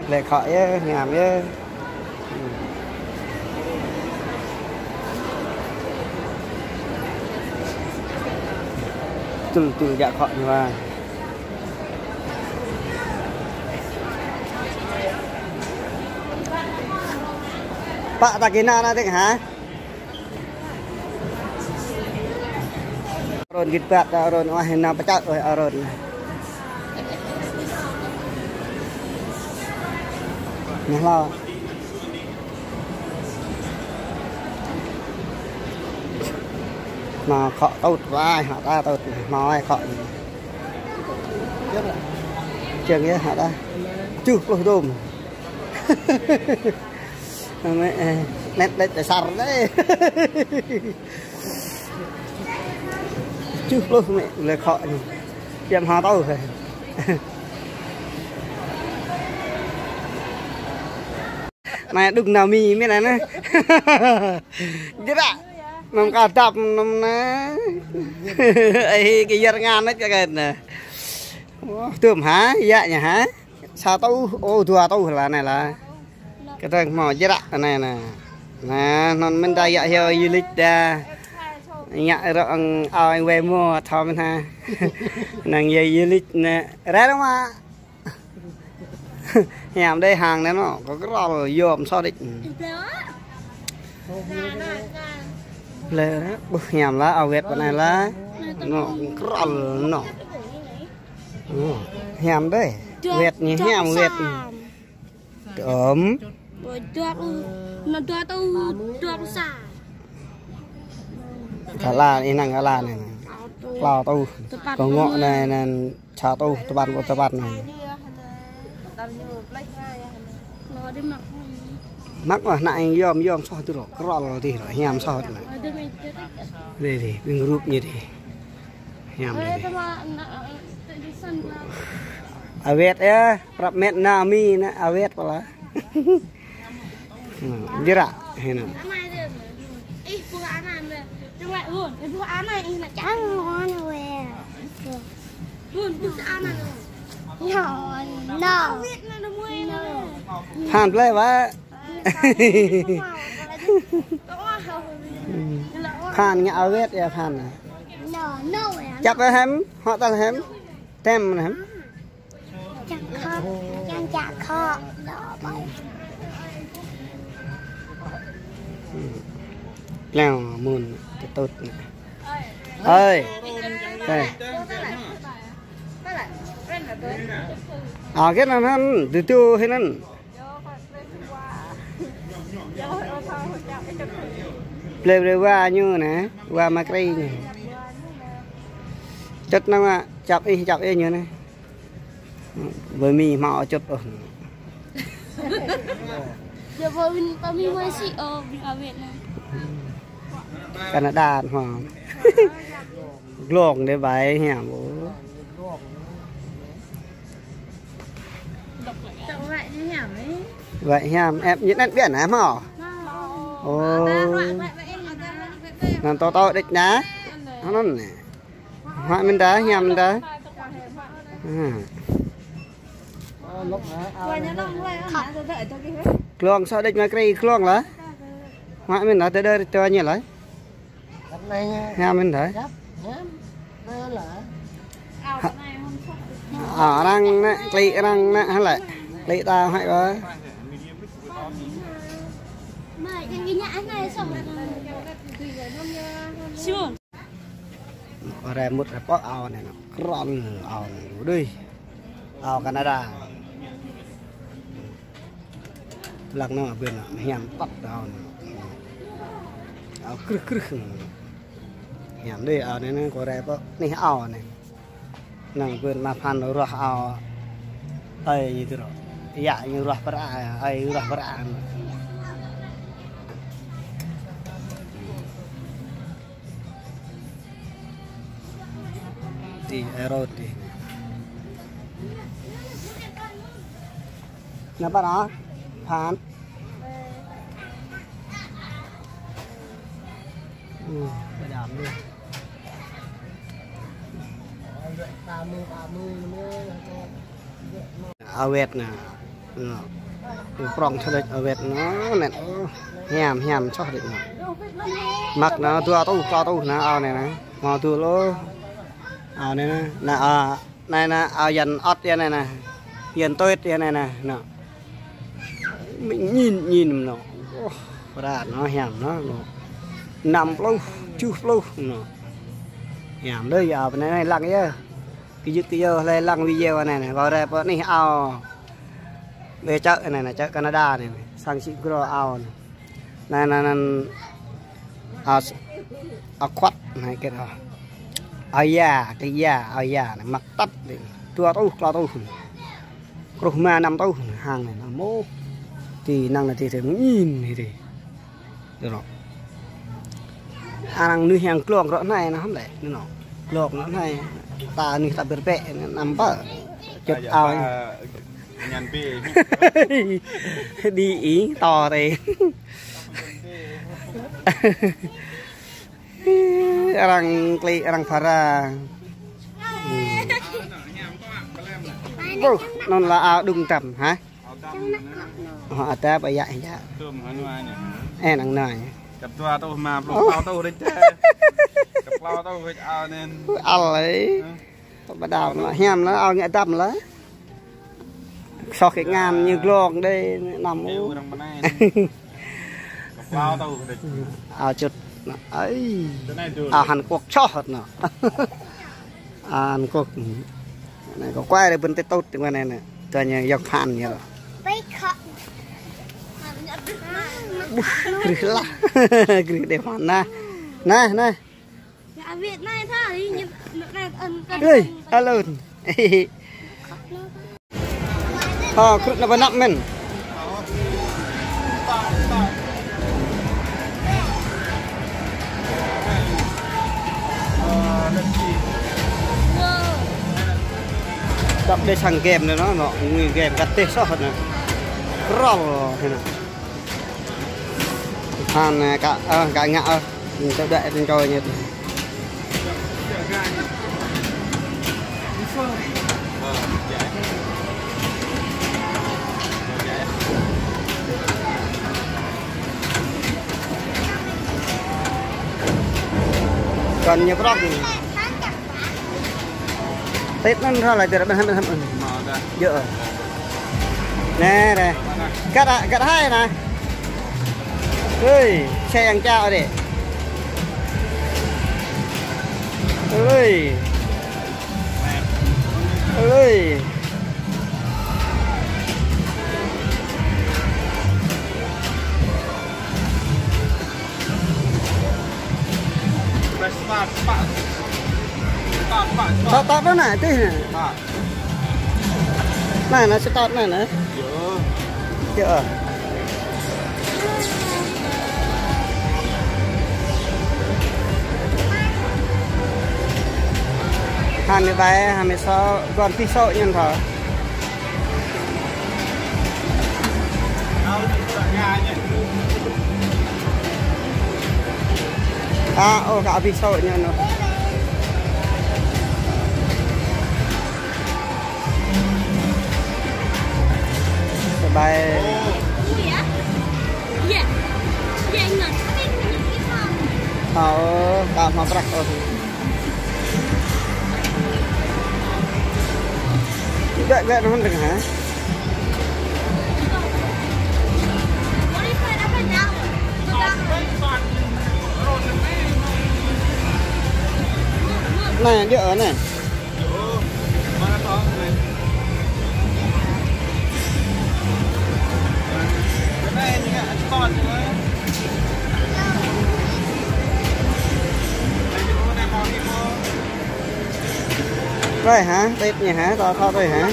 lệ khỏi nhảm nhé từ dạ khỏi mà Pak tak kena nanti ha Aron gitpat aron wah na pecat oi aron nah lo mà khọ tụt vai họ ta tụt nói khọ trường ấy họ ta chú lôi đùm nét đấy để sар đấy chú lôi mẹ lời khọ chém họ tao rồi này đừng nào mì mấy này nè chết ạ nằm cả tập nằm ná ấy cái giật ngan đấy cho cái nè tươm hả dạ nhỉ hả sao tao ô thua tao là này là cái thằng mỏ chết ạ này nè nè non bên đây dạ heo du lịch ra nhạ rồi anh về mua thò bên ha nàng về du lịch nè ra đâu mà nhảm đây hàng đấy nó có cái lò dòm sao định lê đó bức nhảm lá ao vẹt bên này lá nó rol nó nhảm đấy vẹt như nhảm vẹt ấm nó tua xả cả là in năng cả là này lò tu còn ngọ này là chả tu tập ban của tập ban này mắc mà nãy yom so từ rồi thì rồi nhảm so này đây thì bên group như thế nhảm đây avet ya prap met nami na avet pala jira hena vụ án này trong lại luôn cái vụ án này là chẳng ngon rồi luôn vụ án này no than play quá than nghe avet ya than chắc là hem họ ta là hem tem là hem chả kho leo mùn cái tốt này ơi đây cái này nó từ tiêu hay nó leo qua như này qua mà cây này chất nó mà chọc y như này với mì mạo chụp ở giờ với mì mới xị ở Việt Nam Canada mà lồng để bài hẻm bố vậy như hẻm ấy vậy hẻm em những ăn biển em hả ồ làm to địch ná nó này hoại bên đá hẻm đá clong sao địch mà cây clong lá hoại bên đó tới đây cho nhiều lấy hẻm bên đấy ở đang lị đang hay lại lị ta hay quá ở đây một cái bó ao này nó rong ao đi ao Canada lạc nó ở bên hẻm tắt ao ao cứ hẻm đây ao này nó có đây có này ao này nang bên mà phan nó rửa ao ai như thế rồi dạ như rửa bả ai rửa bả thì aerot thì nè bà đó phan bà đảm luôn ao vẹt nè prong cho ở Việt nó nè hèm cho được mặc nó tua tu nó ao này nè mò tua lô ao này nè này nè ao dần ót này nè hiền tôi này nè nè mình nhìn nó ra nó hèm nó nằm lâu chú lâu nó hèm đây giờ bên này lăng nhá cái dứt cái giờ lên lăng video này vào đây bọn này ao về chợ này là chợ Canada này sang chị pro ao này là ao quắt này cái đó ao già này mặc tắt để tua tu rồi mà nằm tu hàng này là mô thì năng là thì nhìn thì được rồi ăn nuôi hàng clock rõ này nó không để nó clock nó này ta nuôi ta bể bẹ nằm bờ chụp ao nhàn bì đi ý to thì răng phara non là ao đung trầm hả họ ta bây dạy nha em ăn này cặp toa tôi mà bao tôi đấy chứ cặp bao tôi với ao nên ăn lấy bắt đầu nó hem nó ao nhẹ tâm lấy so cái ngàn như lon đây nằm ao chụt ấy ao Hàn Quốc cho hết nè Hàn Quốc này có quay đây bên tây tốt bên này nèตัวnhà dọc Hàn như là gửi để hoàn nè Việt này thôi ơi alo khúc nó vẫn nặng mình đập để sang game này nó người game gắt tê sót nè rau thế nào Hàn cả ngạ mình sẽ đợi bên coi như còn nhiều rau thì Tết nó ra lại từ bên hai dựa nè nè cắt hai nè ơi xe ăn chào đi ơi start đó này tí này nó start này nữa chưa hai mươi ba 26 còn pisau nhân thở ô cả pisau nhân nó bài cả mà brak rồi vậy nó không được hả này ở này rồi hả tết nhỉ hả to thôi hả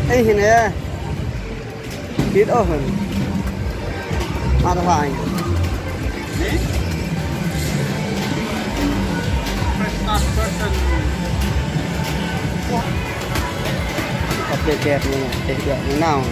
ấy hình nè biết ô hình mà tao phải cặp đẹp như này đẹp như nào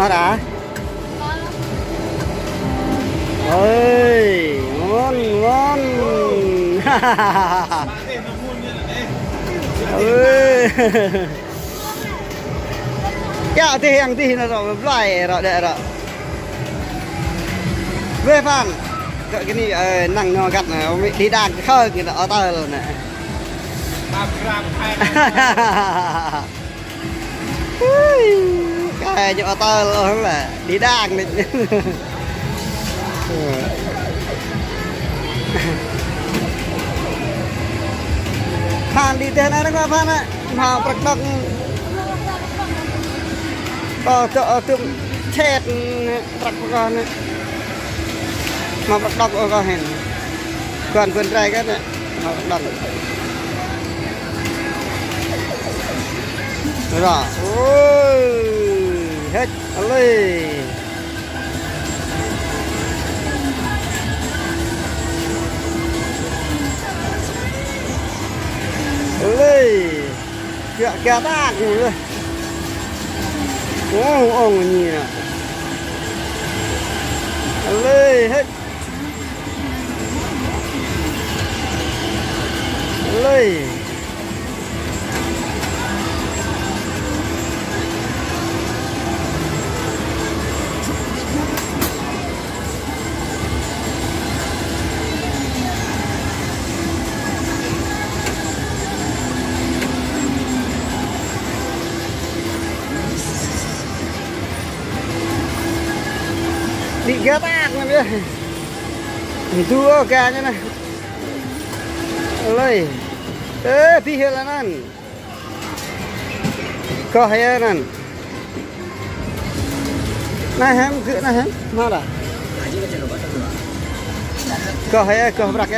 Nó đã. Ơi, ngon ngon. Ơi. Dạ thì hàng thì nó rồi lại rồi đệ rồi. Về phan. Cái này nặng nó gặt này đi đang khơi cái nó tơ rồi nè. Cái chỗ tơ luôn là đi đang này. Phan đi thế này nó phan á, mà bật đọc có tụm chết bật con á, mà bật đọc có hình, còn quần trai cái này, mà bật đọc, rồi, ôi, hết, ơi. Ơi, kìa ta cũng rồi. Ông nhìn à. Ơi, hết. Ơi. Đi ghé tạc này bây giờ. Tua cả như này. Ơi. Ê, phi hiệu là năn. Có hay năn. Này hem, cứ này hem. Mà đã. Có hay, có bạc